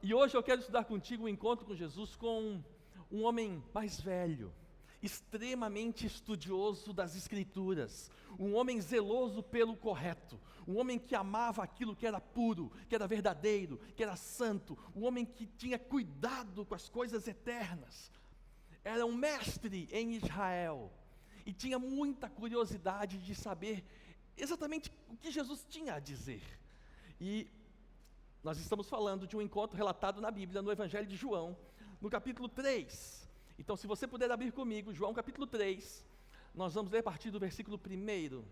E hoje eu quero estudar contigo o encontro com Jesus com um homem mais velho, extremamente estudioso das Escrituras, um homem zeloso pelo correto, um homem que amava aquilo que era puro, que era verdadeiro, que era santo, um homem que tinha cuidado com as coisas eternas. Era um mestre em Israel e tinha muita curiosidade de saber exatamente o que Jesus tinha a dizer. E nós estamos falando de um encontro relatado na Bíblia, no Evangelho de João, no capítulo 3. Então, se você puder abrir comigo, João capítulo 3, nós vamos ler a partir do versículo 1,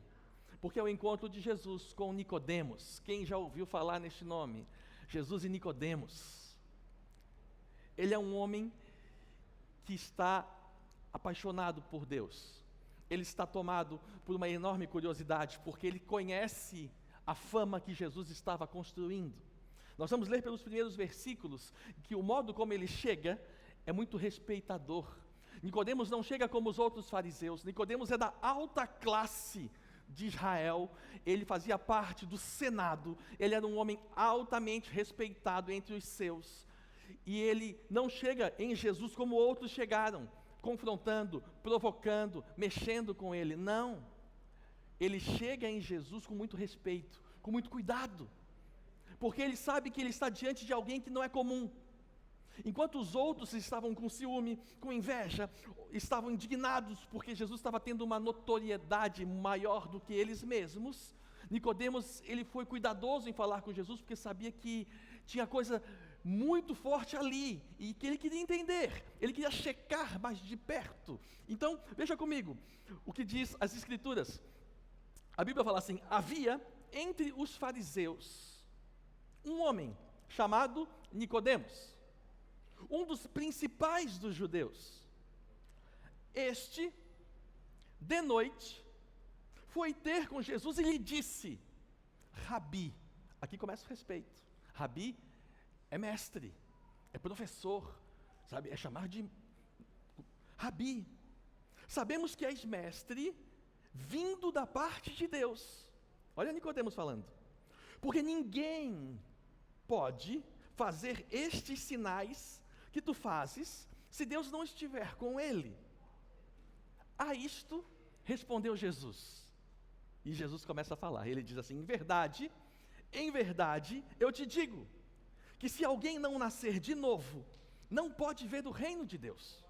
porque é o encontro de Jesus com Nicodemos. Quem já ouviu falar neste nome? Jesus e Nicodemos. Ele é um homem que está apaixonado por Deus. Ele está tomado por uma enorme curiosidade, porque ele conhece a fama que Jesus estava construindo. Nós vamos ler pelos primeiros versículos que o modo como ele chega é muito respeitador. Nicodemos não chega como os outros fariseus. Nicodemos é da alta classe de Israel. Ele fazia parte do Senado. Ele era um homem altamente respeitado entre os seus. E ele não chega em Jesus como outros chegaram, confrontando, provocando, mexendo com ele. Não. Ele chega em Jesus com muito respeito, com muito cuidado, porque ele sabe que ele está diante de alguém que não é comum. Enquanto os outros estavam com ciúme, com inveja, estavam indignados porque Jesus estava tendo uma notoriedade maior do que eles mesmos, Nicodemos, ele foi cuidadoso em falar com Jesus, porque sabia que tinha coisa muito forte ali, e que ele queria entender, ele queria checar mais de perto. Então, veja comigo, o que diz as Escrituras. A Bíblia fala assim: havia entre os fariseus um homem chamado Nicodemos, um dos principais dos judeus. Este, de noite, foi ter com Jesus e lhe disse: Rabi, aqui começa o respeito. Rabi é mestre, é professor, sabe? É chamar de Rabi. Sabemos que és mestre, vindo da parte de Deus. Olha Nicodemos falando. Porque ninguém pode fazer estes sinais que tu fazes, se Deus não estiver com ele. A isto respondeu Jesus. E Jesus começa a falar, ele diz assim: em verdade, eu te digo, que se alguém não nascer de novo, não pode ver o reino de Deus.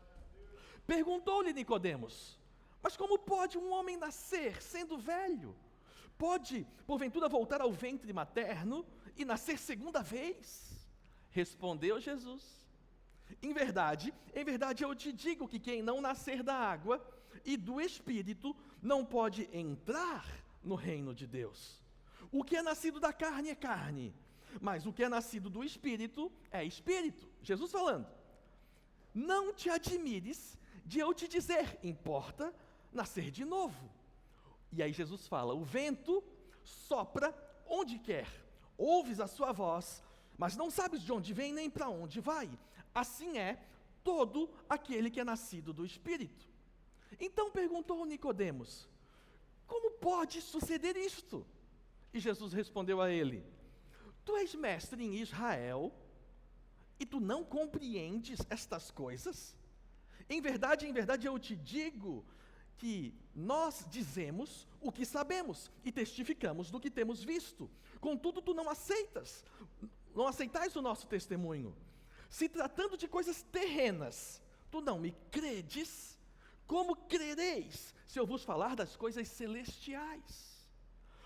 Perguntou-lhe Nicodemos: mas como pode um homem nascer, sendo velho? Pode, porventura, voltar ao ventre materno e nascer segunda vez? Respondeu Jesus: em verdade, eu te digo que quem não nascer da água e do Espírito não pode entrar no reino de Deus. O que é nascido da carne é carne, mas o que é nascido do Espírito é Espírito. Jesus falando: não te admires de eu te dizer, importa nascer de novo. E aí Jesus fala: o vento sopra onde quer, ouves a sua voz, mas não sabes de onde vem nem para onde vai. Assim é todo aquele que é nascido do Espírito. Então perguntou Nicodemos: como pode suceder isto? E Jesus respondeu a ele: tu és mestre em Israel e tu não compreendes estas coisas? Em verdade, eu te digo que nós dizemos o que sabemos e testificamos do que temos visto. Contudo, tu não aceitais o nosso testemunho. Se tratando de coisas terrenas, tu não me credes, como crereis se eu vos falar das coisas celestiais?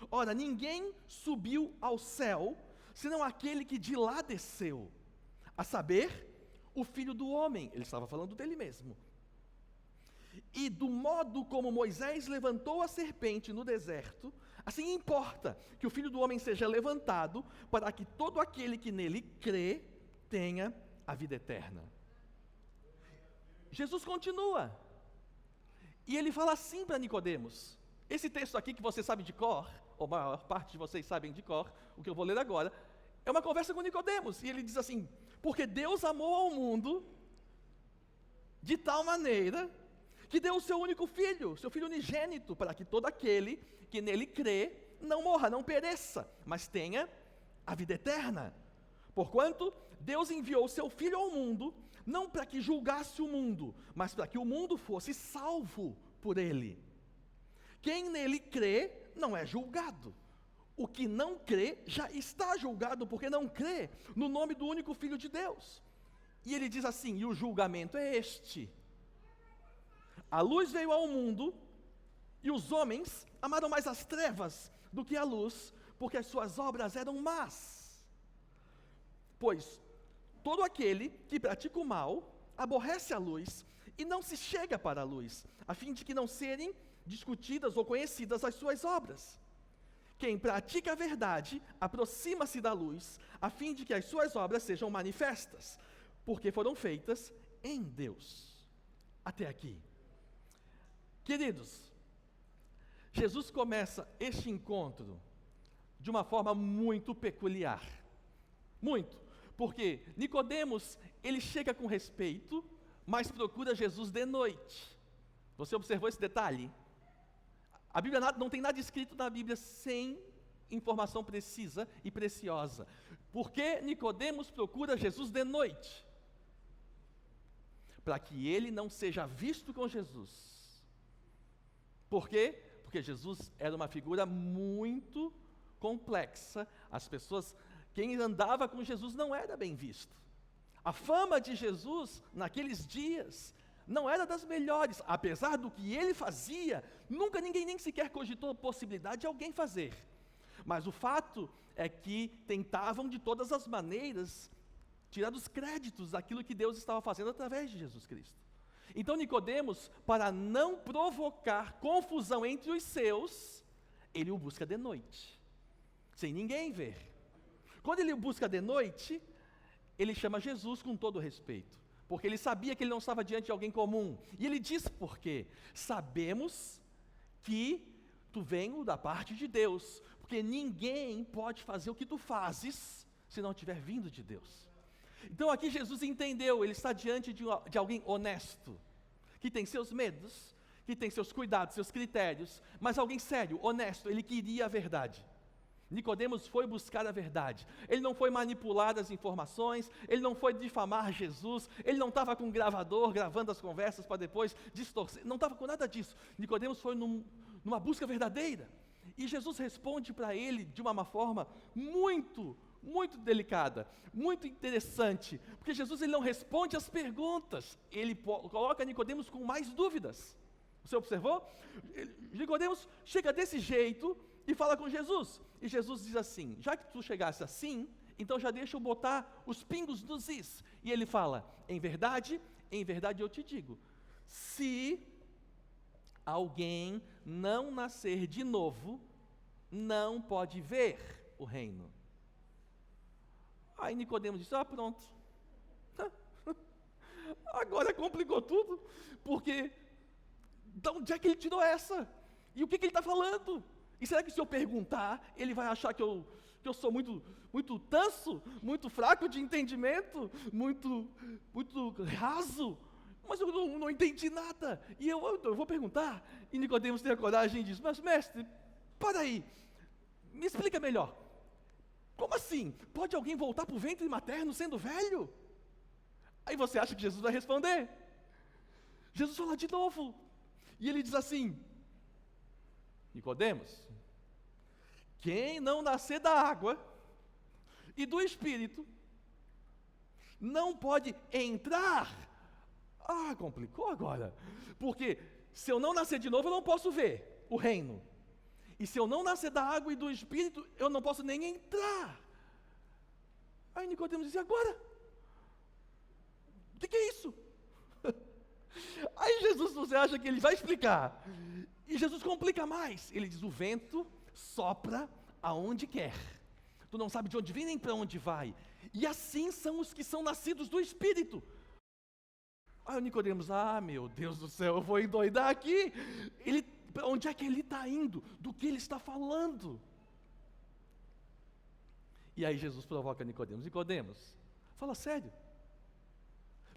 Ora, ninguém subiu ao céu, senão aquele que de lá desceu, a saber, o Filho do Homem. Ele estava falando dele mesmo. E do modo como Moisés levantou a serpente no deserto, assim importa que o Filho do Homem seja levantado, para que todo aquele que nele crê tenha a vida eterna. Jesus continua, e ele fala assim para Nicodemos. Esse texto aqui que você sabe de cor, ou a maior parte de vocês sabem de cor, o que eu vou ler agora, é uma conversa com Nicodemos, e ele diz assim: porque Deus amou ao mundo de tal maneira que deu o seu único filho, seu filho unigênito, para que todo aquele que nele crê não morra, não pereça, mas tenha a vida eterna. Porquanto Deus enviou o seu Filho ao mundo, não para que julgasse o mundo, mas para que o mundo fosse salvo por ele. Quem nele crê não é julgado. O que não crê já está julgado, porque não crê no nome do único Filho de Deus. E ele diz assim, e o julgamento é este: a luz veio ao mundo, e os homens amaram mais as trevas do que a luz, porque as suas obras eram más. Pois todo aquele que pratica o mal aborrece a luz e não se chega para a luz, a fim de que não serem discutidas ou conhecidas as suas obras. Quem pratica a verdade aproxima-se da luz, a fim de que as suas obras sejam manifestas, porque foram feitas em Deus. Até aqui. Queridos, Jesus começa este encontro de uma forma muito peculiar. Muito. Porque Nicodemos, ele chega com respeito, mas procura Jesus de noite. Você observou esse detalhe? A Bíblia não tem nada escrito na Bíblia sem informação precisa e preciosa. Por que Nicodemos procura Jesus de noite? Para que ele não seja visto com Jesus. Por quê? Porque Jesus era uma figura muito complexa. As pessoas, quem andava com Jesus não era bem visto. A fama de Jesus naqueles dias não era das melhores, apesar do que ele fazia, nunca ninguém nem sequer cogitou a possibilidade de alguém fazer. Mas o fato é que tentavam de todas as maneiras tirar os créditos daquilo que Deus estava fazendo através de Jesus Cristo. Então Nicodemos, para não provocar confusão entre os seus, ele o busca de noite, sem ninguém ver. Quando ele o busca de noite, ele chama Jesus com todo respeito, porque ele sabia que ele não estava diante de alguém comum. E ele diz por quê? Sabemos que tu vens da parte de Deus, porque ninguém pode fazer o que tu fazes se não tiver vindo de Deus. Então aqui Jesus entendeu, ele está diante de alguém honesto, que tem seus medos, que tem seus cuidados, seus critérios, mas alguém sério, honesto, ele queria a verdade. Nicodemos foi buscar a verdade, ele não foi manipular as informações, ele não foi difamar Jesus, ele não estava com um gravador gravando as conversas para depois distorcer, não estava com nada disso. Nicodemos foi numa busca verdadeira, e Jesus responde para ele de uma forma muito delicada, muito interessante, porque Jesus ele não responde às perguntas, ele coloca Nicodemos com mais dúvidas. Você observou? Nicodemos chega desse jeito e fala com Jesus, e Jesus diz assim: já que tu chegasse assim, então já deixa eu botar os pingos nos is. E ele fala: em verdade eu te digo, se alguém não nascer de novo, não pode ver o reino. Aí Nicodemos disse: pronto, agora complicou tudo, porque de onde é que ele tirou essa? E o que ele está falando? E será que se eu perguntar, ele vai achar que eu sou muito tanso, muito fraco de entendimento, muito raso? Mas eu não entendi nada. E eu vou perguntar, e Nicodemos tem a coragem e diz: mas mestre, para aí, me explica melhor. Como assim? Pode alguém voltar para o ventre materno sendo velho? Aí você acha que Jesus vai responder? Jesus fala de novo. E ele diz assim: Nicodemos, quem não nascer da água e do Espírito, não pode entrar. Complicou agora. Porque se eu não nascer de novo, eu não posso ver o reino. E se eu não nascer da água e do Espírito, eu não posso nem entrar. Aí Nicodemos diz: e agora? O que é isso? Aí Jesus, você acha que ele vai explicar? E Jesus complica mais. Ele diz: o vento sopra aonde quer. Tu não sabe de onde vem nem para onde vai. E assim são os que são nascidos do Espírito. Aí o Nicodemos: meu Deus do céu, eu vou endoidar aqui. Onde é que ele está indo? Do que ele está falando? E aí Jesus provoca Nicodemos: Nicodemos, fala sério.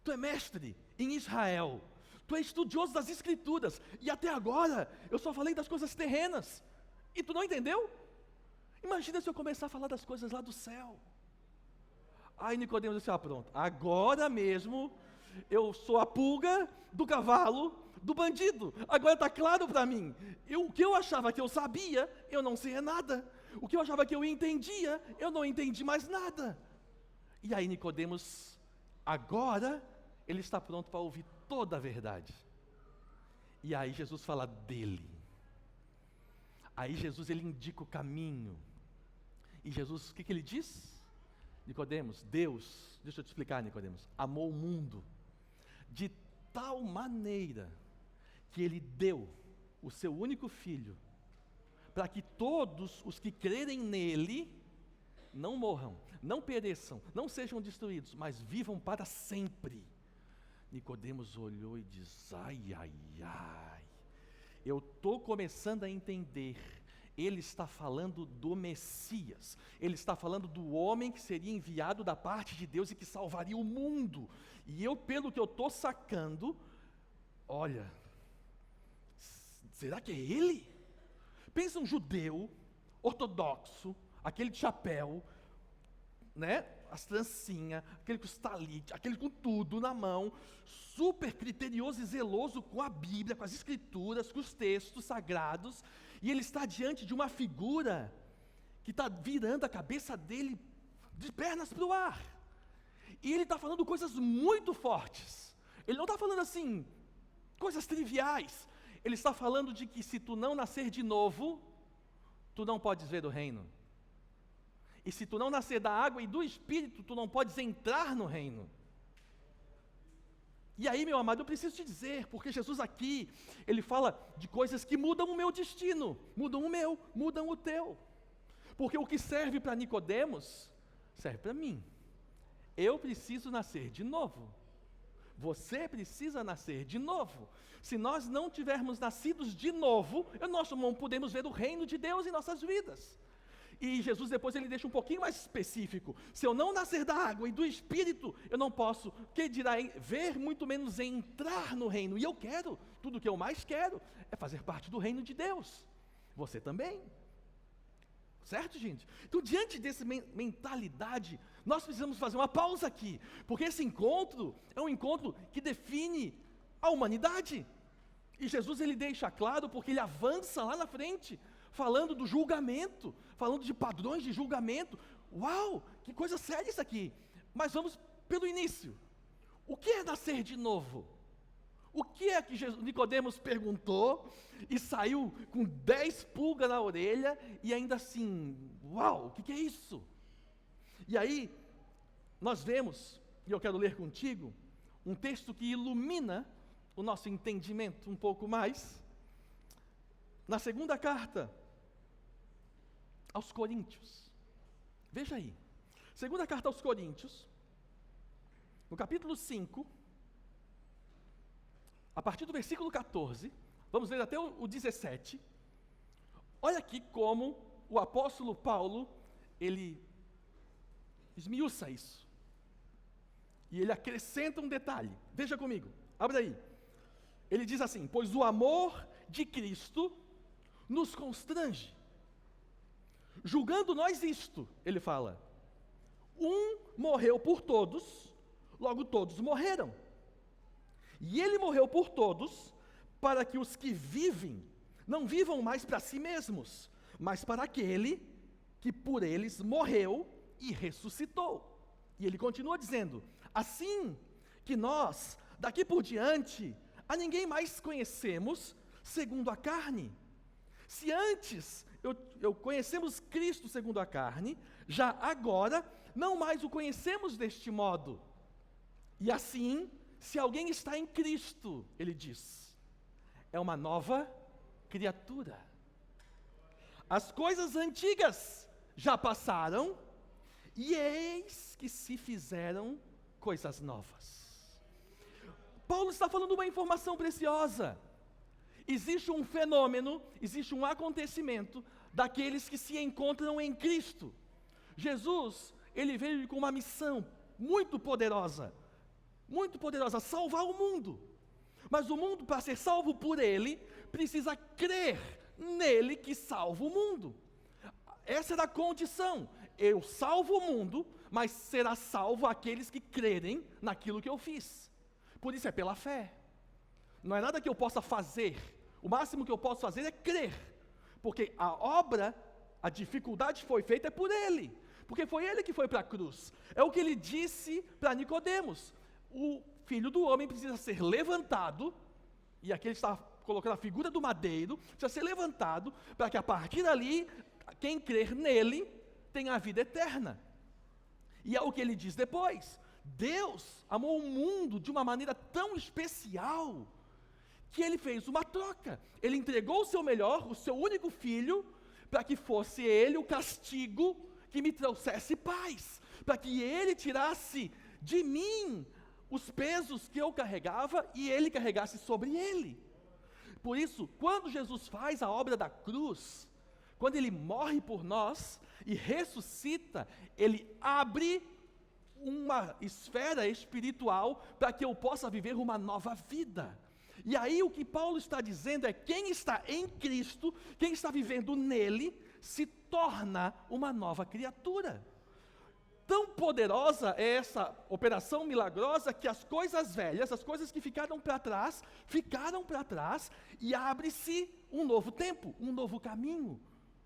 Tu é mestre em Israel, tu é estudioso das Escrituras, e até agora eu só falei das coisas terrenas, e tu não entendeu? Imagina se eu começar a falar das coisas lá do céu. Aí Nicodemos disse, pronto, agora mesmo eu sou a pulga do cavalo do bandido. Agora está claro para mim. O que eu achava que eu sabia, eu não sei nada. O que eu achava que eu entendia, eu não entendi mais nada. E aí Nicodemos, agora, ele está pronto para ouvir toda a verdade. E aí Jesus fala dele. Aí Jesus, ele indica o caminho. E Jesus, o que ele diz? Nicodemos, Deus, deixa eu te explicar, Nicodemos, amou o mundo de tal maneira que ele deu o seu único filho, para que todos os que crerem nele não morram, não pereçam, não sejam destruídos, mas vivam para sempre. Nicodemos olhou e diz, ai, eu estou começando a entender. Ele está falando do Messias, ele está falando do homem que seria enviado da parte de Deus e que salvaria o mundo. E eu, pelo que eu estou sacando, olha, será que é ele? Pensa um judeu ortodoxo, aquele de chapéu, né? As trancinhas, aquele com os talite, aquele com tudo na mão, super criterioso e zeloso com a Bíblia, com as escrituras, com os textos sagrados, e ele está diante de uma figura que está virando a cabeça dele de pernas para o ar. E ele está falando coisas muito fortes. Ele não está falando assim, coisas triviais. Ele está falando de que se tu não nascer de novo, tu não podes ver o reino. E se tu não nascer da água e do Espírito, tu não podes entrar no reino. E aí, meu amado, eu preciso te dizer, porque Jesus aqui, ele fala de coisas que mudam o meu destino, mudam o meu, mudam o teu. Porque o que serve para Nicodemos, serve para mim. Eu preciso nascer de novo. Você precisa nascer de novo. Se nós não tivermos nascidos de novo, nós não podemos ver o reino de Deus em nossas vidas. E Jesus depois ele deixa um pouquinho mais específico. Se eu não nascer da água e do Espírito, eu não posso, que dirá, ver, muito menos entrar no reino. E eu quero, tudo que eu mais quero, é fazer parte do reino de Deus. Você também. Certo, gente? Então, diante dessa mentalidade, nós precisamos fazer uma pausa aqui. Porque esse encontro é um encontro que define a humanidade. E Jesus ele deixa claro, porque ele avança lá na frente, falando do julgamento, falando de padrões de julgamento. Uau, que coisa séria isso aqui. Mas vamos pelo início. O que é nascer de novo? O que é que Nicodemos perguntou e saiu com 10 pulgas na orelha e ainda assim, uau, o que é isso? E aí, nós vemos, e eu quero ler contigo, um texto que ilumina o nosso entendimento um pouco mais, na segunda carta aos Coríntios. Veja aí, segunda carta aos Coríntios, no capítulo 5, a partir do versículo 14, vamos ler até o 17, olha aqui como o apóstolo Paulo, ele esmiuça isso, e ele acrescenta um detalhe, veja comigo, abre aí, ele diz assim, pois o amor de Cristo nos constrange, julgando nós isto, ele fala, um morreu por todos, logo todos morreram, e ele morreu por todos, para que os que vivem, não vivam mais para si mesmos, mas para aquele que por eles morreu e ressuscitou. E ele continua dizendo, assim que nós, daqui por diante, a ninguém mais conhecemos segundo a carne. Se antes eu conhecemos Cristo segundo a carne, já agora não mais o conhecemos deste modo. E assim, se alguém está em Cristo, ele diz, é uma nova criatura. As coisas antigas já passaram, e eis que se fizeram coisas novas. Paulo está falando uma informação preciosa. Existe um fenômeno, existe um acontecimento daqueles que se encontram em Cristo. Jesus, ele veio com uma missão muito poderosa, salvar o mundo. Mas o mundo, para ser salvo por ele, precisa crer nele que salva o mundo. Essa era a condição. Eu salvo o mundo, mas será salvo aqueles que crerem naquilo que eu fiz. Por isso é pela fé. Não é nada que eu possa fazer. O máximo que eu posso fazer é crer. Porque a obra, a dificuldade foi feita por Ele. Porque foi Ele que foi para a cruz. É o que Ele disse para Nicodemos. O Filho do Homem precisa ser levantado, e aqui Ele está colocando a figura do madeiro, precisa ser levantado, para que a partir dali, quem crer nele, tenha a vida eterna. E é o que Ele diz depois. Deus amou o mundo de uma maneira tão especial, que Ele fez uma troca. Ele entregou o seu melhor, o seu único filho, para que fosse Ele o castigo que me trouxesse paz, para que Ele tirasse de mim os pesos que eu carregava e Ele carregasse sobre Ele. Por isso, quando Jesus faz a obra da cruz, quando Ele morre por nós e ressuscita, Ele abre uma esfera espiritual para que eu possa viver uma nova vida. E aí o que Paulo está dizendo é: quem está em Cristo, quem está vivendo nele, se torna uma nova criatura. Tão poderosa é essa operação milagrosa que as coisas velhas, as coisas que ficaram para trás e abre-se um novo tempo, um novo caminho,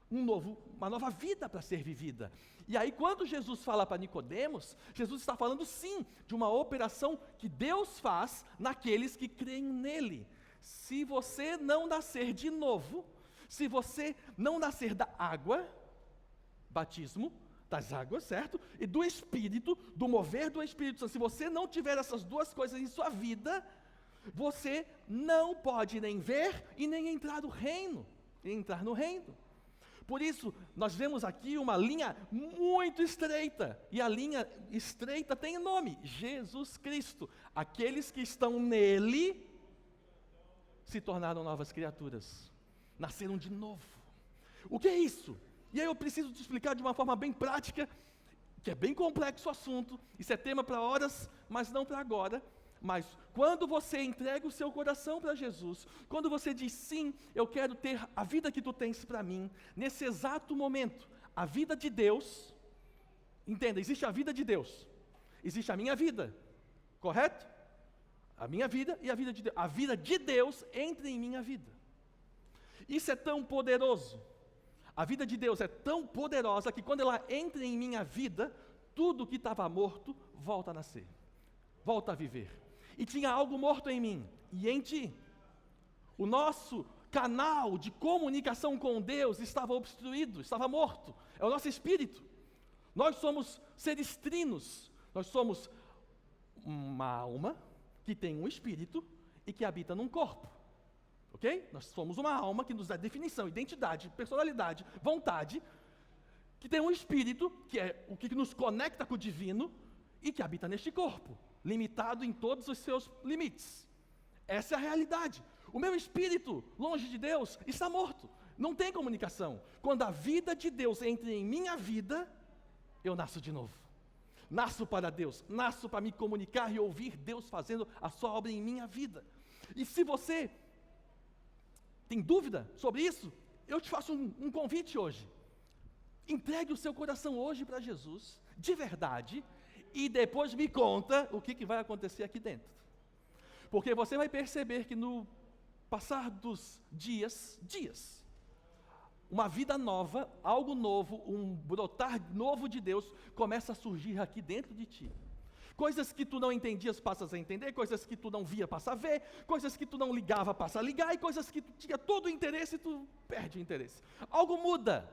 uma nova vida para ser vivida. E aí quando Jesus fala para Nicodemos, Jesus está falando sim de uma operação que Deus faz naqueles que creem nele. Se você não nascer de novo, se você não nascer da água, batismo, das águas, certo? E do Espírito, do mover do Espírito Santo, se você não tiver essas duas coisas em sua vida, você não pode nem ver e nem entrar no reino. Por isso, nós vemos aqui uma linha muito estreita, e a linha estreita tem nome: Jesus Cristo. Aqueles que estão nele se tornaram novas criaturas, nasceram de novo. O que é isso? E aí eu preciso te explicar de uma forma bem prática, que é bem complexo o assunto, isso é tema para horas, mas não para agora. Mas quando você entrega o seu coração para Jesus, quando você diz sim, eu quero ter a vida que tu tens para mim, nesse exato momento, a vida de Deus, entenda, existe a vida de Deus, existe a minha vida, correto? A minha vida e a vida de Deus. A vida de Deus entra em minha vida. Isso é tão poderoso. A vida de Deus é tão poderosa que quando ela entra em minha vida, tudo que estava morto volta a nascer, volta a viver. E tinha algo morto em mim e em ti. O nosso canal de comunicação com Deus estava obstruído, estava morto. É o nosso espírito. Nós somos seres trinos. Nós somos uma alma que tem um espírito e que habita num corpo. Ok? Nós somos uma alma que nos dá definição, identidade, personalidade, vontade, que tem um espírito, que é o que nos conecta com o divino e que habita neste corpo, limitado em todos os seus limites. Essa é a realidade. O meu espírito, longe de Deus, está morto. Não tem comunicação. Quando a vida de Deus entra em minha vida, eu nasço de novo. Nasço para Deus, nasço para me comunicar e ouvir Deus fazendo a sua obra em minha vida. E se você tem dúvida sobre isso, eu te faço um convite hoje. Entregue o seu coração hoje para Jesus, de verdade, e depois me conta o que vai acontecer aqui dentro. Porque você vai perceber que no passar dos dias, uma vida nova, algo novo, um brotar novo de Deus começa a surgir aqui dentro de ti. Coisas que tu não entendias, passas a entender, coisas que tu não via, passa a ver, coisas que tu não ligava, passa a ligar, e coisas que tu tinha todo o interesse, tu perde o interesse. Algo muda.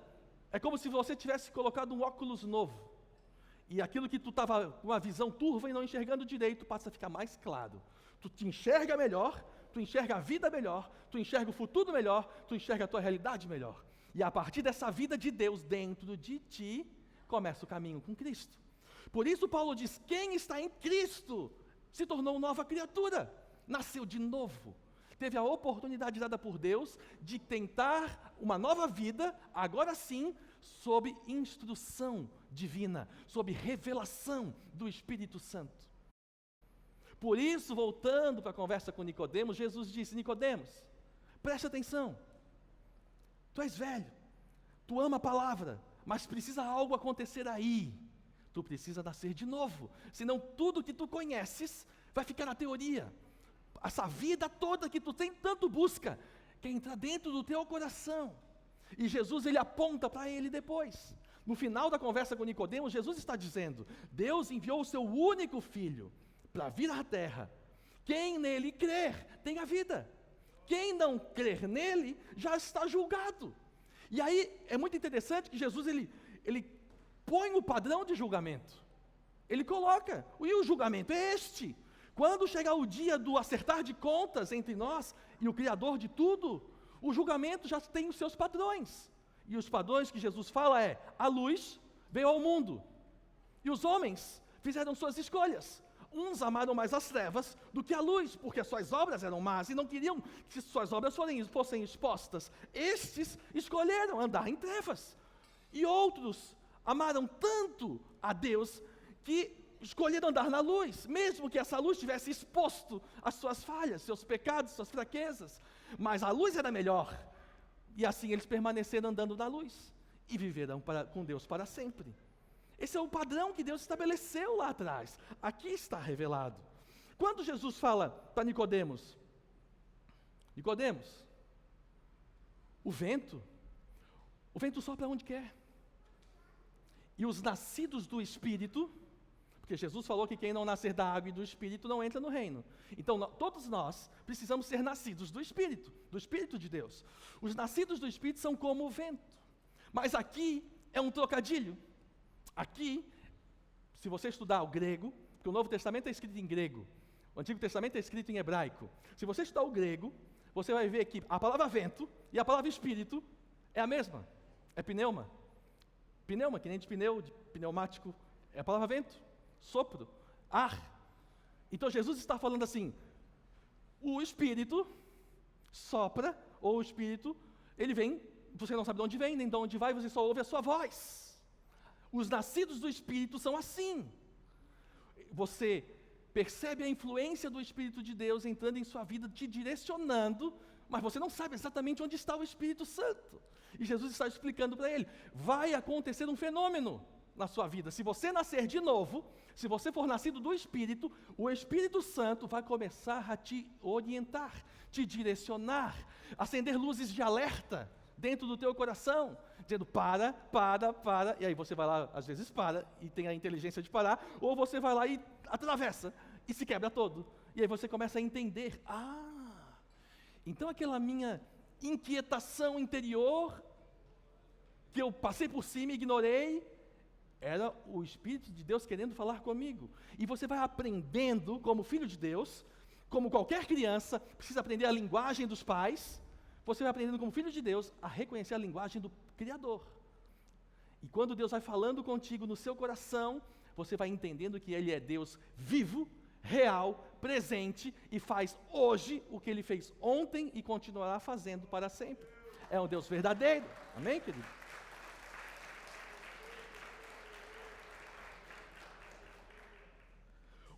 É como se você tivesse colocado um óculos novo. E aquilo que tu estava com uma visão turva e não enxergando direito, passa a ficar mais claro. Tu te enxerga melhor, tu enxerga a vida melhor, tu enxerga o futuro melhor, tu enxerga a tua realidade melhor. E a partir dessa vida de Deus dentro de ti, começa o caminho com Cristo. Por isso Paulo diz: quem está em Cristo se tornou nova criatura, nasceu de novo. Teve a oportunidade dada por Deus de tentar uma nova vida, agora sim, sob instrução divina, sob revelação do Espírito Santo. Por isso, voltando para a conversa com Nicodemos, Jesus disse: Nicodemos, preste atenção, tu és velho, tu ama a palavra, mas precisa algo acontecer aí. Tu precisa nascer de novo, senão tudo que tu conheces vai ficar na teoria. Essa vida toda que tu tem tanto busca, quer entrar dentro do teu coração. E Jesus, ele aponta para ele depois. No final da conversa com Nicodemos, Jesus está dizendo: Deus enviou o seu único filho para vir à terra. Quem nele crer tem a vida. Quem não crer nele já está julgado. E aí é muito interessante que Jesus ele põe o padrão de julgamento. Ele coloca, e o julgamento é este: quando chegar o dia do acertar de contas entre nós e o Criador de tudo, o julgamento já tem os seus padrões. E os padrões que Jesus fala é: a luz veio ao mundo, e os homens fizeram suas escolhas. Uns amaram mais as trevas do que a luz, porque as suas obras eram más e não queriam que suas obras fossem expostas. Estes escolheram andar em trevas. E outros amaram tanto a Deus que escolheram andar na luz, mesmo que essa luz tivesse exposto as suas falhas, seus pecados, suas fraquezas. Mas a luz era melhor. E assim eles permaneceram andando na luz e viverão com Deus para sempre. Esse é o padrão que Deus estabeleceu lá atrás. Aqui está revelado. Quando Jesus fala para Nicodemos: Nicodemos, o vento sopra onde quer. E os nascidos do Espírito, porque Jesus falou que quem não nascer da água e do Espírito não entra no reino. Então todos nós precisamos ser nascidos do Espírito de Deus. Os nascidos do Espírito são como o vento. Mas aqui é um trocadilho. Aqui, se você estudar o grego, porque o Novo Testamento é escrito em grego, o Antigo Testamento é escrito em hebraico. Se você estudar o grego, você vai ver que a palavra vento e a palavra espírito é a mesma. É pneuma. Pneuma, que nem de pneu, de pneumático, é a palavra vento, sopro, ar. Então Jesus está falando assim: o Espírito sopra, ou o Espírito, ele vem, você não sabe de onde vem, nem de onde vai, você só ouve a sua voz. Os nascidos do Espírito são assim. Você percebe a influência do Espírito de Deus entrando em sua vida, te direcionando, mas você não sabe exatamente onde está o Espírito Santo. E Jesus está explicando para ele: vai acontecer um fenômeno na sua vida. Se você nascer de novo, se você for nascido do Espírito, o Espírito Santo vai começar a te orientar, te direcionar, acender luzes de alerta dentro do teu coração, dizendo: para, e aí você vai lá, às vezes para, e tem a inteligência de parar, ou você vai lá e atravessa, e se quebra todo, e aí você começa a entender: então aquela minha inquietação interior, que eu passei por cima e ignorei, era o Espírito de Deus querendo falar comigo. E você vai aprendendo, como filho de Deus, como qualquer criança, precisa aprender a linguagem dos pais. Você vai aprendendo como filho de Deus a reconhecer a linguagem do Criador. E quando Deus vai falando contigo no seu coração, você vai entendendo que Ele é Deus vivo, real, presente, e faz hoje o que Ele fez ontem e continuará fazendo para sempre. É um Deus verdadeiro. Amém, querido?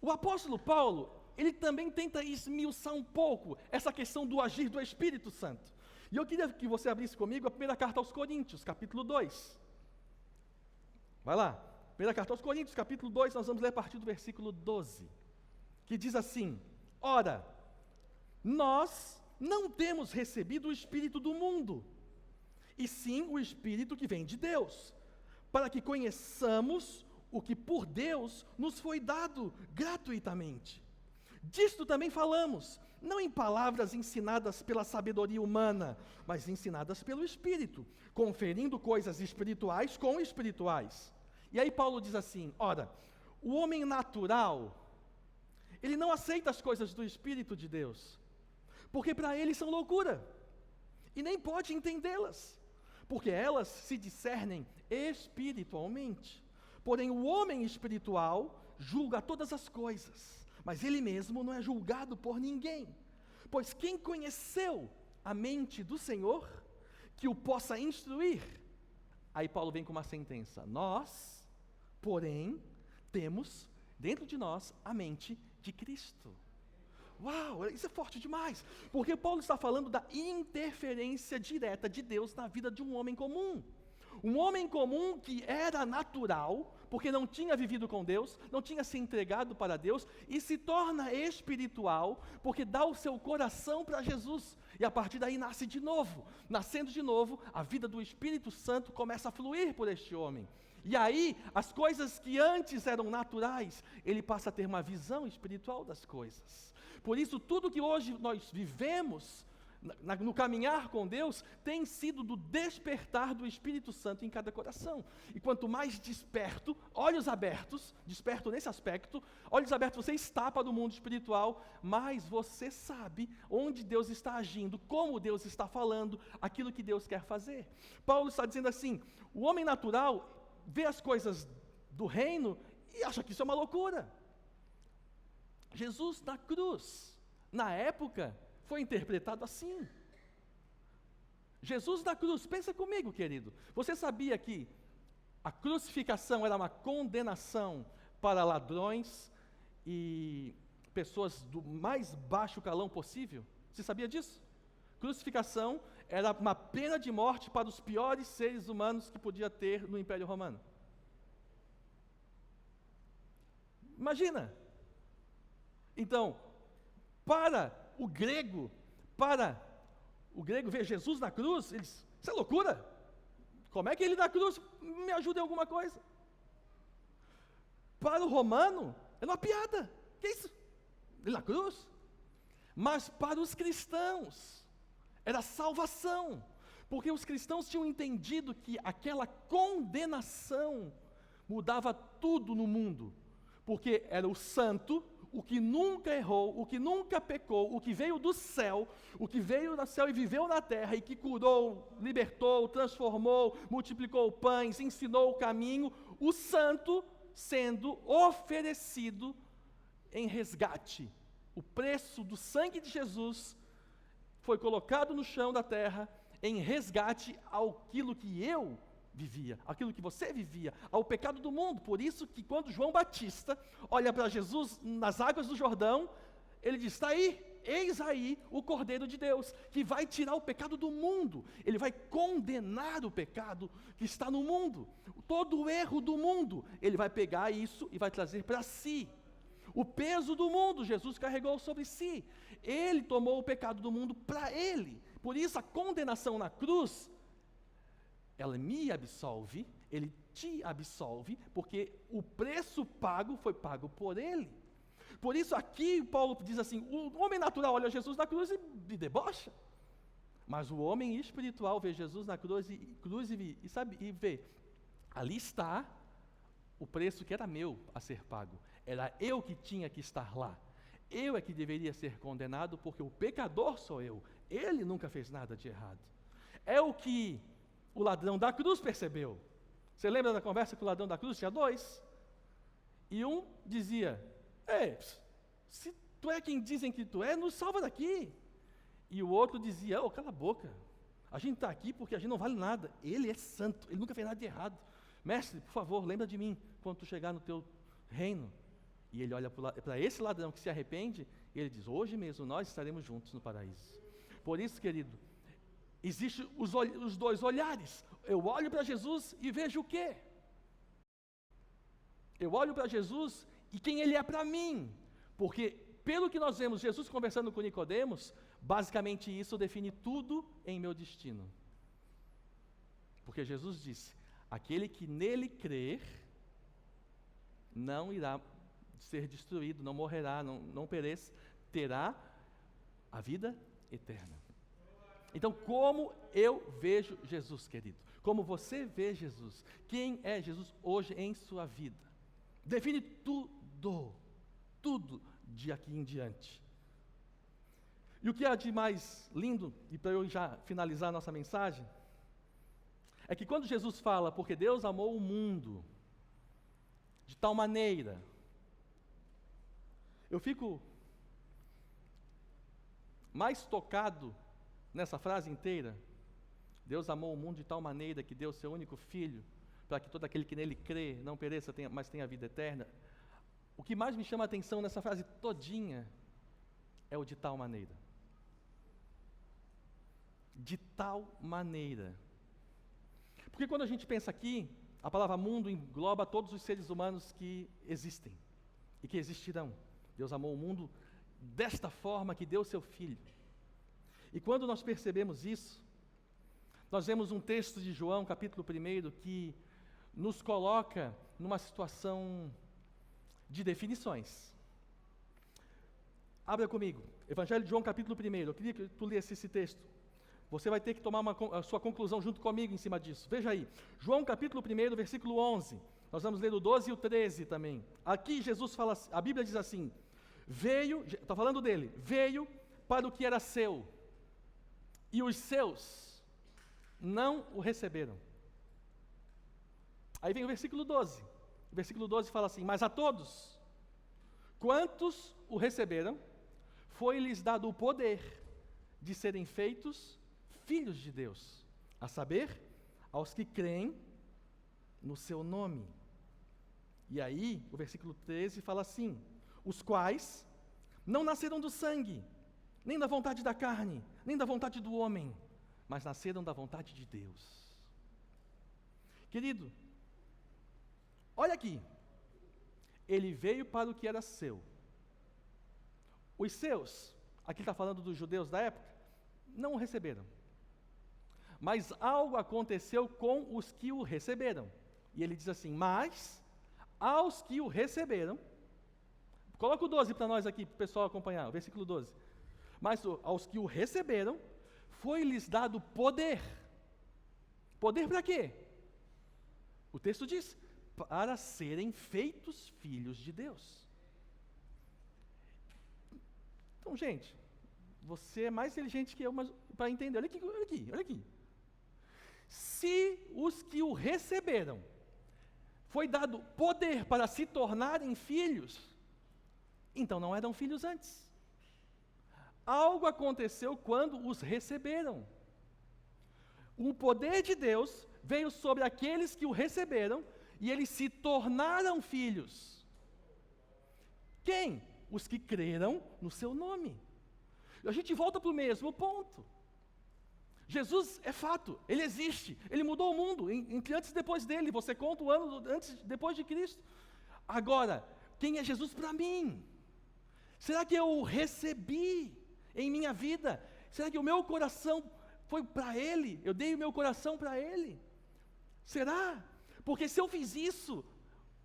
O apóstolo Paulo, ele também tenta esmiuçar um pouco essa questão do agir do Espírito Santo. E eu queria que você abrisse comigo a primeira carta aos Coríntios, capítulo 2. Vai lá, primeira carta aos Coríntios, capítulo 2, nós vamos ler a partir do versículo 12, que diz assim: ora, nós não temos recebido o Espírito do mundo, e sim o Espírito que vem de Deus, para que conheçamos o que por Deus nos foi dado gratuitamente. Disto também falamos, não em palavras ensinadas pela sabedoria humana, mas ensinadas pelo Espírito, conferindo coisas espirituais com espirituais. E aí Paulo diz assim: ora, o homem natural, ele não aceita as coisas do Espírito de Deus, porque para ele são loucura, e nem pode entendê-las, porque elas se discernem espiritualmente. Porém, o homem espiritual julga todas as coisas, mas ele mesmo não é julgado por ninguém. Pois quem conheceu a mente do Senhor, que o possa instruir? Aí Paulo vem com uma sentença: nós, porém, temos dentro de nós a mente de Cristo. Uau, isso é forte demais, porque Paulo está falando da interferência direta de Deus na vida de um homem comum. Um homem comum que era natural, porque não tinha vivido com Deus, não tinha se entregado para Deus, e se torna espiritual, porque dá o seu coração para Jesus, e a partir daí nasce de novo. Nascendo de novo, a vida do Espírito Santo começa a fluir por este homem. E aí, as coisas que antes eram naturais, ele passa a ter uma visão espiritual das coisas. Por isso, tudo que hoje nós vivemos, no caminhar com Deus, tem sido do despertar do Espírito Santo em cada coração. E quanto mais desperto, olhos abertos, desperto nesse aspecto, olhos abertos você está para o mundo espiritual, mais você sabe onde Deus está agindo, como Deus está falando, aquilo que Deus quer fazer. Paulo está dizendo assim, o homem natural vê as coisas do reino e acha que isso é uma loucura. Jesus na cruz, na época, foi interpretado assim. Jesus na cruz, pensa comigo, querido. Você sabia que a crucificação era uma condenação para ladrões e pessoas do mais baixo calão possível? Você sabia disso? Crucificação era uma pena de morte para os piores seres humanos que podia ter no Império Romano. Imagina! Então, para o grego ver Jesus na cruz, isso é loucura. Como é que ele na cruz me ajuda em alguma coisa? Para o romano, é uma piada. Que isso? Ele na cruz? Mas para os cristãos, era salvação. Porque os cristãos tinham entendido que aquela condenação mudava tudo no mundo. Porque era o santo, o que nunca errou, o que nunca pecou, o que veio do céu e viveu na terra e que curou, libertou, transformou, multiplicou pães, ensinou o caminho, o santo sendo oferecido em resgate. O preço do sangue de Jesus foi colocado no chão da terra em resgate àquilo que eu vivia, aquilo que você vivia, ao pecado do mundo. Por isso que quando João Batista olha para Jesus nas águas do Jordão, ele diz, está aí, eis aí o Cordeiro de Deus, que vai tirar o pecado do mundo, ele vai condenar o pecado que está no mundo, todo o erro do mundo, ele vai pegar isso e vai trazer para si. O peso do mundo, Jesus carregou sobre si, ele tomou o pecado do mundo para ele. Por isso a condenação na cruz, ela me absolve, ele te absolve, porque o preço pago foi pago por ele. Por isso aqui Paulo diz assim, o homem natural olha Jesus na cruz e debocha, mas o homem espiritual vê Jesus na cruz e vê, ali está o preço que era meu a ser pago, era eu que tinha que estar lá, eu é que deveria ser condenado, porque o pecador sou eu, ele nunca fez nada de errado. É o que o ladrão da cruz percebeu. Você lembra da conversa com o ladrão da cruz? Tinha dois. E um dizia, se tu é quem dizem que tu é, nos salva daqui. E o outro dizia, cala a boca, a gente está aqui porque a gente não vale nada, ele é santo, ele nunca fez nada de errado. Mestre, por favor, lembra de mim quando tu chegar no teu reino. E ele olha para esse ladrão que se arrepende, e ele diz, hoje mesmo nós estaremos juntos no paraíso. Por isso, querido, existem os dois olhares. Eu olho para Jesus e vejo o quê? Eu olho para Jesus e quem Ele é para mim. Porque, pelo que nós vemos Jesus conversando com Nicodemos, basicamente isso define tudo em meu destino. Porque Jesus disse, aquele que nele crer, não irá ser destruído, não morrerá, não pereça, terá a vida eterna. Então, como eu vejo Jesus, querido? Como você vê Jesus? Quem é Jesus hoje em sua vida? Define tudo de aqui em diante. E o que há de mais lindo, e para eu já finalizar a nossa mensagem, é que quando Jesus fala, porque Deus amou o mundo de tal maneira, eu fico mais tocado nessa frase inteira. Deus amou o mundo de tal maneira que deu seu único filho, para que todo aquele que nele crê não pereça, mas tenha vida eterna. O que mais me chama a atenção nessa frase todinha é o de tal maneira. De tal maneira. Porque quando a gente pensa aqui, A palavra mundo engloba todos os seres humanos que existem e que existirão. Deus amou o mundo desta forma que deu seu Filho. E quando nós percebemos isso, nós vemos um texto de João, capítulo 1, que nos coloca numa situação de definições. Abra comigo, Evangelho de João, capítulo 1. Eu queria que tu lesse esse texto. Você vai ter que tomar a sua conclusão junto comigo em cima disso. Veja aí, João, capítulo 1, versículo 11. Nós vamos ler o 12 e o 13 também. Aqui Jesus fala, a Bíblia diz assim: está falando dele, veio para o que era seu, e os seus não o receberam. Aí vem o versículo 12. O versículo 12 fala assim: mas a todos, quantos o receberam, foi-lhes dado o poder de serem feitos filhos de Deus, a saber, aos que creem no seu nome. E aí, o versículo 13 fala assim: os quais não nasceram do sangue, nem da vontade da carne, nem da vontade do homem, mas nasceram da vontade de Deus. Querido, olha aqui, ele veio para o que era seu. Os seus, aqui está falando dos judeus da época, não o receberam. Mas algo aconteceu com os que o receberam. E ele diz assim: mas aos que o receberam, coloca o 12 para nós aqui, para o pessoal acompanhar, o versículo 12. Mas aos que o receberam, foi-lhes dado poder. Poder para quê? O texto diz: para serem feitos filhos de Deus. Então, gente, você é mais inteligente que eu para entender. Olha aqui, olha aqui, olha aqui. Se os que o receberam foi dado poder para se tornarem filhos, então não eram filhos antes. Algo aconteceu quando os receberam. O poder de Deus veio sobre aqueles que o receberam e eles se tornaram filhos. Quem? Os que creram no seu nome. A gente volta para o mesmo ponto. Jesus é fato, ele existe, ele mudou o mundo, entre antes e depois dele. Você conta o ano depois de Cristo. Agora, quem é Jesus para mim? Será que eu o recebi em minha vida? Será que o meu coração foi para ele? Eu dei o meu coração para ele? Será? Porque se eu fiz isso,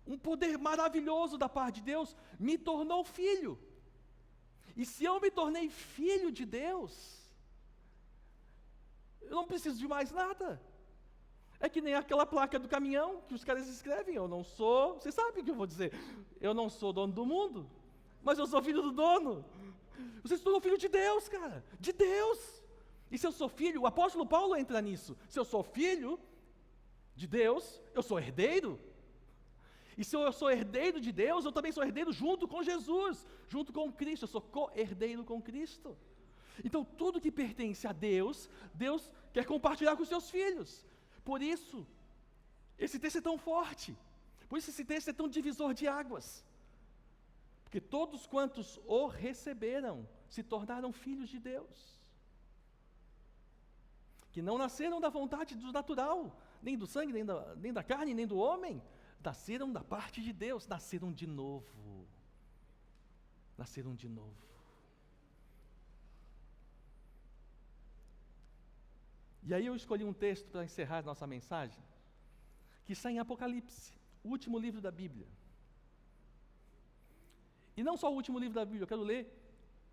um poder maravilhoso da parte de Deus me tornou filho. E se eu me tornei filho de Deus, eu não preciso de mais nada. É que nem aquela placa do caminhão que os caras escrevem: eu não sou, você sabe o que eu vou dizer, eu não sou dono do mundo, mas eu sou filho do dono. Você se tornou filho de Deus, cara, de Deus. E se eu sou filho, o apóstolo Paulo entra nisso: se eu sou filho de Deus, eu sou herdeiro. E se eu sou herdeiro de Deus, eu também sou herdeiro junto com Jesus, junto com Cristo. Eu sou co-herdeiro com Cristo. Então, tudo que pertence a Deus, Deus quer compartilhar com os seus filhos. Por isso, esse texto é tão forte. Por isso, esse texto é tão divisor de águas. Porque todos quantos o receberam, se tornaram filhos de Deus. Que não nasceram da vontade do natural, nem do sangue, nem da carne, nem do homem. Nasceram da parte de Deus, nasceram de novo. Nasceram de novo. E aí eu escolhi um texto para encerrar nossa mensagem, que está em Apocalipse, o último livro da Bíblia. E não só o último livro da Bíblia, eu quero ler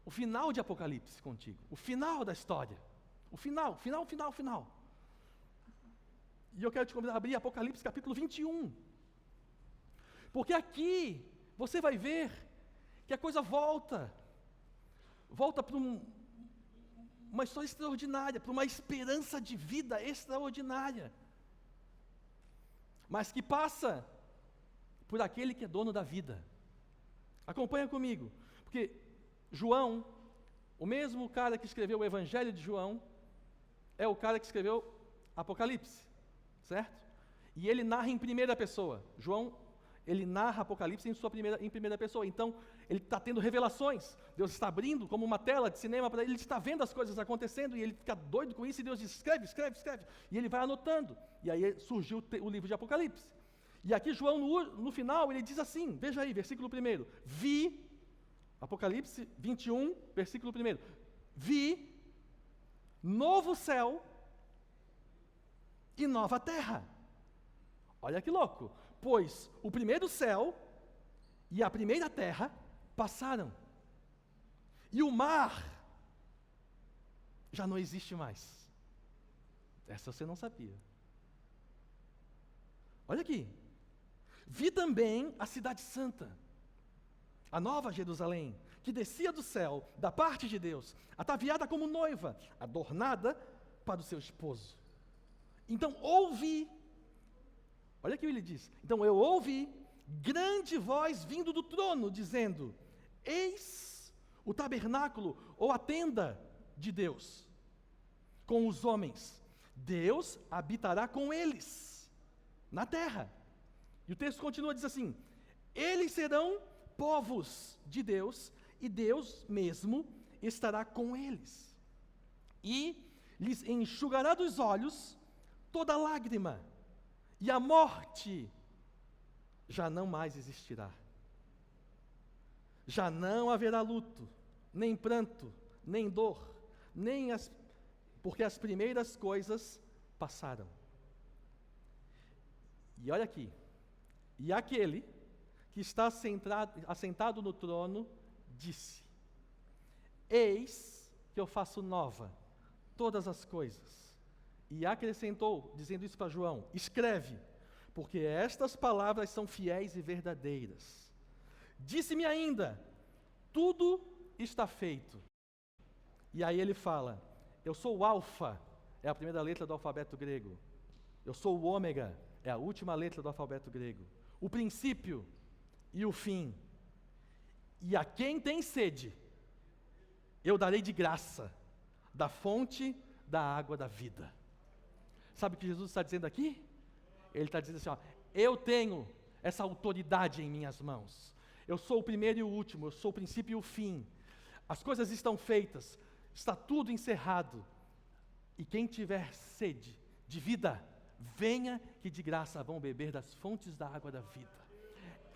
o final de Apocalipse contigo, o final da história. O final. E eu quero te convidar a abrir Apocalipse capítulo 21. Porque aqui você vai ver que a coisa volta para uma história extraordinária, para uma esperança de vida extraordinária, mas que passa por aquele que é dono da vida. Acompanha comigo, porque João, o mesmo cara que escreveu o Evangelho de João, é o cara que escreveu Apocalipse, certo? E ele narra em primeira pessoa. João, ele narra Apocalipse em primeira pessoa. Então, ele está tendo revelações. Deus está abrindo como uma tela de cinema para ele. Ele está vendo as coisas acontecendo e ele fica doido com isso. E Deus diz: escreve. E ele vai anotando. E aí surgiu o livro de Apocalipse. E aqui João, no final, ele diz assim, veja aí, versículo 1, vi, Apocalipse 21, versículo 1, vi novo céu e nova terra. Olha que louco, pois o primeiro céu e a primeira terra passaram, e o mar já não existe mais. Essa você não sabia. Olha aqui, vi também a cidade santa, a nova Jerusalém, que descia do céu, da parte de Deus, ataviada como noiva, adornada para o seu esposo. Então ouvi, olha aqui o que ele diz, então eu ouvi grande voz vindo do trono, dizendo, eis o tabernáculo, ou a tenda de Deus, com os homens, Deus habitará com eles, na terra. E o texto continua, diz assim, eles serão povos de Deus, e Deus mesmo estará com eles, e lhes enxugará dos olhos toda lágrima, e a morte já não mais existirá. Já não haverá luto, nem pranto, nem dor, porque as primeiras coisas passaram. E olha aqui, e aquele que está assentado no trono disse, eis que eu faço nova todas as coisas. E acrescentou, dizendo isso para João, escreve, porque estas palavras são fiéis e verdadeiras. Disse-me ainda, tudo está feito. E aí ele fala, eu sou o Alfa, é a primeira letra do alfabeto grego. Eu sou o Ômega, é a última letra do alfabeto grego. O princípio e o fim. E a quem tem sede, eu darei de graça, da fonte da água da vida. Sabe o que Jesus está dizendo aqui? Ele está dizendo assim, ó, eu tenho essa autoridade em minhas mãos. Eu sou o primeiro e o último, eu sou o princípio e o fim. As coisas estão feitas, está tudo encerrado. E quem tiver sede de vida, venha que de graça vão beber das fontes da água da vida.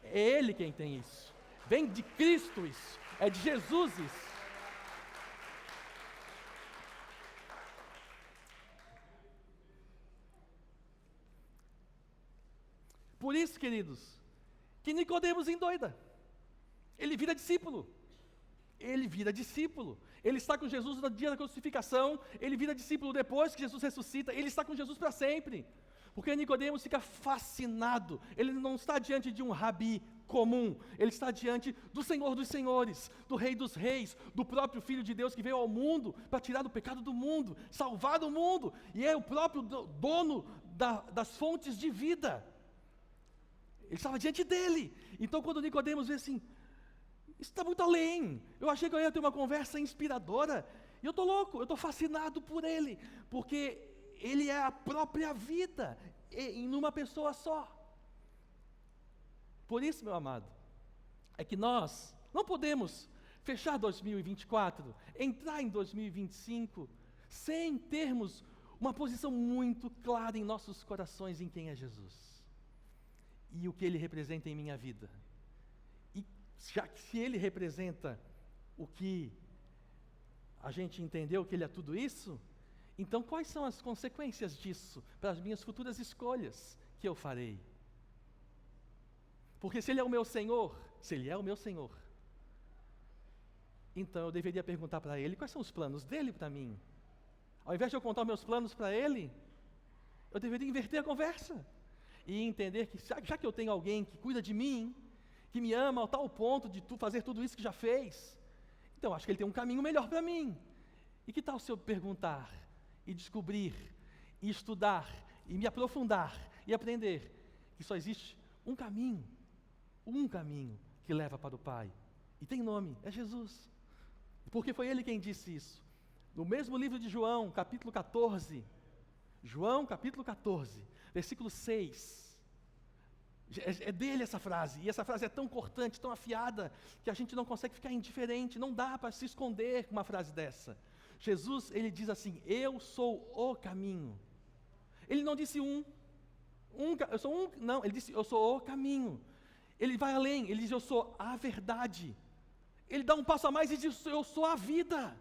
É Ele quem tem isso. Vem de Cristo isso, é de Jesus isso. Por isso, queridos, que Nicodemos endoida. Ele vira discípulo. Ele vira discípulo. Ele está com Jesus no dia da crucificação, ele vira discípulo depois que Jesus ressuscita, ele está com Jesus para sempre. Porque Nicodemos fica fascinado. Ele não está diante de um rabi comum, ele está diante do Senhor dos senhores, do Rei dos reis, do próprio Filho de Deus que veio ao mundo para tirar do pecado do mundo, salvar o mundo, e é o próprio dono das fontes de vida. Ele estava diante dele. Então quando Nicodemos vê assim, isso está muito além, eu achei que eu ia ter uma conversa inspiradora, e eu estou louco, eu estou fascinado por ele, porque ele é a própria vida, em uma pessoa só. Por isso, meu amado, é que nós não podemos fechar 2024, entrar em 2025, sem termos uma posição muito clara em nossos corações em quem é Jesus e o que Ele representa em minha vida. E já que se Ele representa o que a gente entendeu que Ele é tudo isso, então quais são as consequências disso para as minhas futuras escolhas que eu farei? Porque se Ele é o meu Senhor, então eu deveria perguntar para Ele quais são os planos dEle para mim. Ao invés de eu contar meus planos para Ele, eu deveria inverter a conversa e entender que já que eu tenho alguém que cuida de mim, que me ama ao tal ponto de fazer tudo isso que já fez, então acho que Ele tem um caminho melhor para mim. E que tal se eu perguntar, e descobrir, e estudar, e me aprofundar, e aprender que só existe um caminho que leva para o Pai, e tem nome, é Jesus, porque foi Ele quem disse isso. No mesmo livro de João, capítulo 14, versículo 6, é dele essa frase, e essa frase é tão cortante, tão afiada, que a gente não consegue ficar indiferente, não dá para se esconder com uma frase dessa. Jesus, Ele diz assim, eu sou o caminho. Ele não disse um, Não, ele disse, eu sou o caminho. Ele vai além, ele diz, eu sou a verdade. Ele dá um passo a mais e diz, eu sou a vida.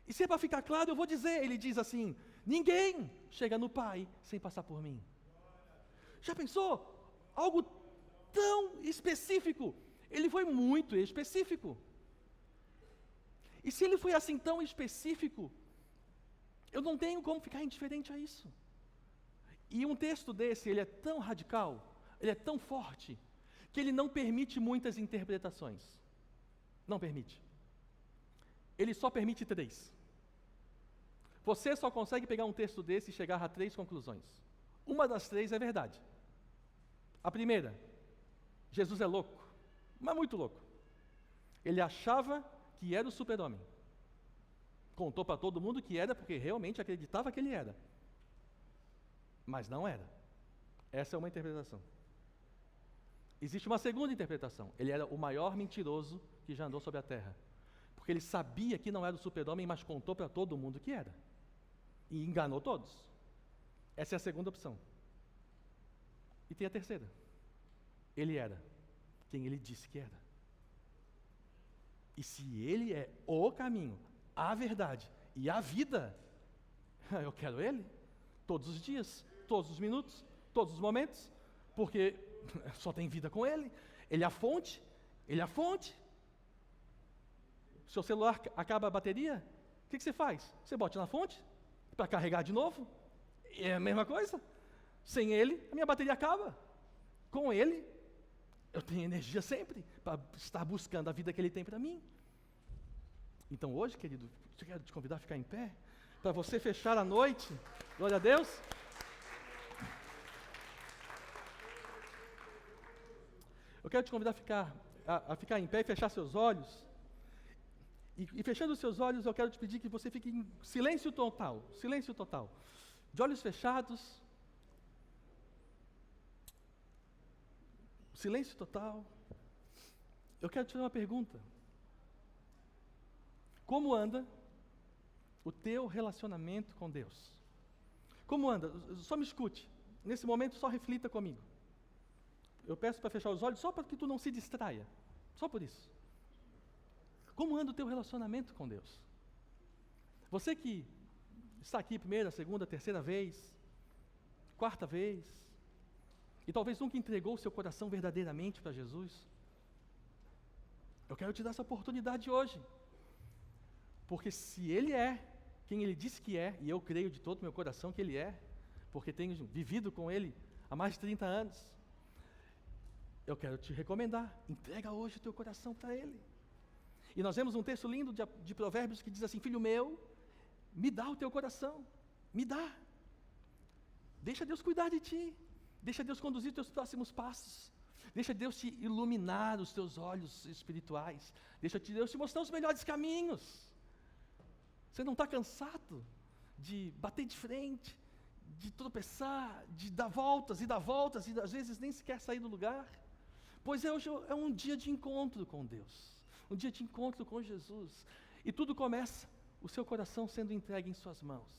E se é para ficar claro, eu vou dizer, ele diz assim, ninguém chega no Pai sem passar por mim. Já pensou? Algo tão específico. Ele foi muito específico. E se ele foi assim tão específico, eu não tenho como ficar indiferente a isso. E um texto desse, ele é tão radical, ele é tão forte, que ele não permite muitas interpretações. Não permite. Ele só permite 3. Você só consegue pegar um texto desse e chegar a 3 conclusões. Uma das 3 é verdade. A primeira, Jesus é louco, mas muito louco. Ele achava que era o super-homem. Contou para todo mundo que era porque realmente acreditava que ele era. Mas não era. Essa é uma interpretação. Existe uma segunda interpretação. Ele era o maior mentiroso que já andou sobre a terra. Porque ele sabia que não era o super-homem, mas contou para todo mundo que era. E enganou todos. Essa é a segunda opção. E tem a terceira. Ele era quem ele disse que era. E se ele é o caminho, a verdade e a vida, eu quero ele todos os dias, todos os minutos, todos os momentos, porque só tem vida com ele. Ele é a fonte, ele é a fonte. Seu celular acaba a bateria, o que você faz? Você bota na fonte para carregar de novo. É a mesma coisa. Sem ele, a minha bateria acaba. Com ele, eu tenho energia sempre para estar buscando a vida que ele tem para mim. Então hoje, querido, eu quero te convidar a ficar em pé, para você fechar a noite. Glória a Deus. Eu quero te convidar a ficar em pé e fechar seus olhos. E fechando os seus olhos, eu quero te pedir que você fique em silêncio total. Silêncio total. De olhos fechados. Silêncio total. Eu quero te fazer uma pergunta. Como anda o teu relacionamento com Deus? Como anda? Só me escute. Nesse momento, só reflita comigo. Eu peço para fechar os olhos só para que tu não se distraia. Só por isso. Como anda o teu relacionamento com Deus? Você que está aqui primeira, segunda, terceira vez, quarta vez, e talvez nunca entregou o seu coração verdadeiramente para Jesus, eu quero te dar essa oportunidade hoje. Porque se Ele é quem Ele disse que é, e eu creio de todo o meu coração que Ele é, porque tenho vivido com Ele há mais de 30 anos, eu quero te recomendar, entrega hoje o teu coração para Ele. E nós vemos um texto lindo de Provérbios que diz assim, filho meu, me dá o teu coração, me dá. Deixa Deus cuidar de ti, deixa Deus conduzir os teus próximos passos, deixa Deus te iluminar os teus olhos espirituais, deixa Deus te mostrar os melhores caminhos. Você não está cansado de bater de frente, de tropeçar, de dar voltas e às vezes nem sequer sair do lugar? Pois hoje é um dia de encontro com Deus, um dia de encontro com Jesus. E tudo começa, o seu coração sendo entregue em suas mãos.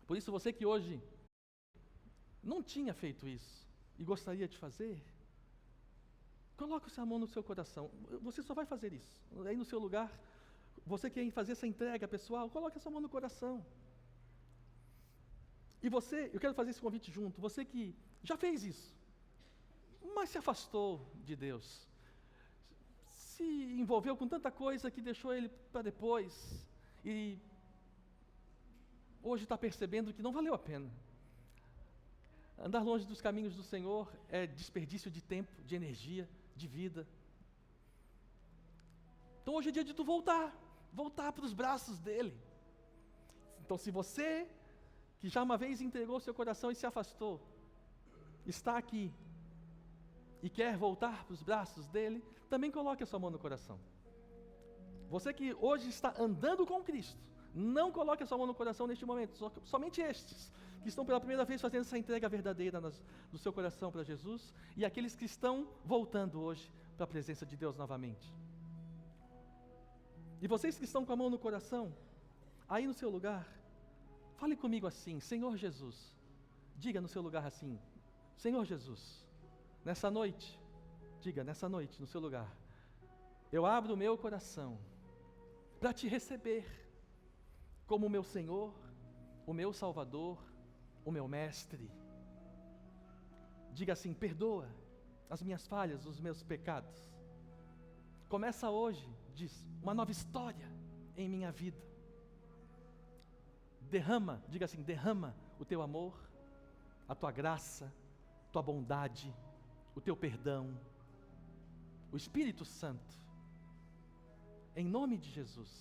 Por isso, você que hoje não tinha feito isso e gostaria de fazer, coloque a sua mão no seu coração. Você só vai fazer isso. Aí no seu lugar, você quer fazer essa entrega pessoal, coloque a sua mão no coração. E você, eu quero fazer esse convite junto, você que já fez isso, mas se afastou de Deus, se envolveu com tanta coisa que deixou Ele para depois, e hoje está percebendo que não valeu a pena. Andar longe dos caminhos do Senhor é desperdício de tempo, de energia, de vida. Então hoje é dia de tu voltar para os braços dEle. Então se você, que já uma vez entregou seu coração e se afastou, está aqui e quer voltar para os braços dEle, também coloque a sua mão no coração. Você que hoje está andando com Cristo, não coloque a sua mão no coração neste momento, somente estes que estão pela primeira vez fazendo essa entrega verdadeira do seu coração para Jesus, e aqueles que estão voltando hoje para a presença de Deus novamente. E vocês que estão com a mão no coração, aí no seu lugar, fale comigo assim: Senhor Jesus, Diga no seu lugar assim: Senhor Jesus, nessa noite, diga nessa noite no seu lugar, eu abro o meu coração para te receber como o meu Senhor, o meu Salvador, o meu Mestre. Diga assim: perdoa as minhas falhas, os meus pecados. Começa hoje, diz, uma nova história em minha vida. Derrama, diga assim, derrama o teu amor, a tua graça, tua bondade, o teu perdão, o Espírito Santo, em nome de Jesus.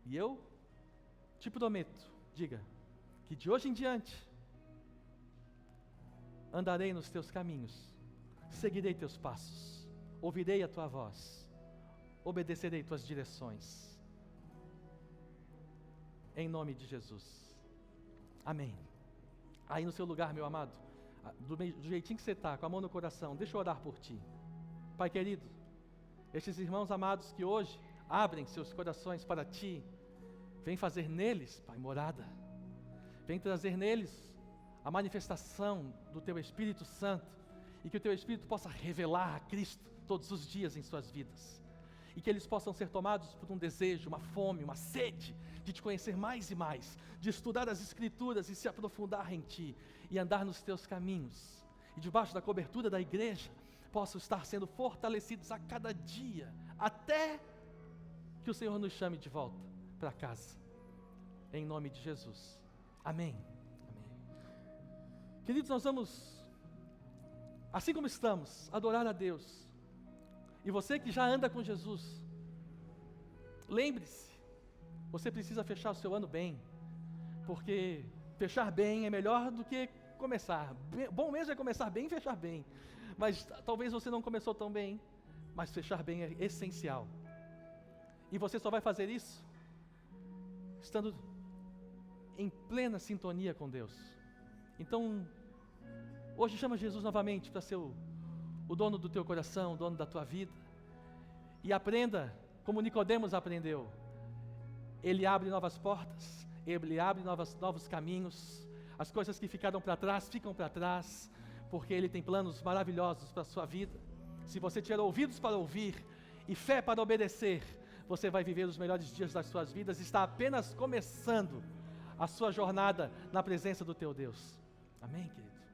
E eu te prometo, diga, que de hoje em diante, andarei nos teus caminhos, seguirei teus passos, ouvirei a tua voz, obedecerei tuas direções. Em nome de Jesus. Amém. Aí no seu lugar, meu amado, do jeitinho que você está, com a mão no coração, deixa eu orar por ti. Pai querido, estes irmãos amados que hoje abrem seus corações para ti, vem fazer neles, Pai, morada. Vem trazer neles a manifestação do Teu Espírito Santo, e que o Teu Espírito possa revelar a Cristo todos os dias em suas vidas, e que eles possam ser tomados por um desejo, uma fome, uma sede de Te conhecer mais e mais, de estudar as Escrituras e se aprofundar em Ti, e andar nos Teus caminhos, e debaixo da cobertura da igreja, possam estar sendo fortalecidos a cada dia, até que o Senhor nos chame de volta para casa, em nome de Jesus. Amém. Queridos, nós vamos, assim como estamos, adorar a Deus. E você que já anda com Jesus, lembre-se, você precisa fechar o seu ano bem, porque fechar bem é melhor do que começar. Bom mesmo é começar bem e fechar bem, mas talvez você não começou tão bem, mas fechar bem é essencial. E você só vai fazer isso estando em plena sintonia com Deus. Então, hoje chama Jesus novamente para ser o dono do teu coração, o dono da tua vida, e aprenda como Nicodemos aprendeu. Ele abre novas portas, ele abre novos caminhos, as coisas que ficaram para trás, ficam para trás, porque Ele tem planos maravilhosos para a sua vida. Se você tiver ouvidos para ouvir e fé para obedecer, você vai viver os melhores dias das suas vidas, está apenas começando a sua jornada na presença do teu Deus. Amém, queridos?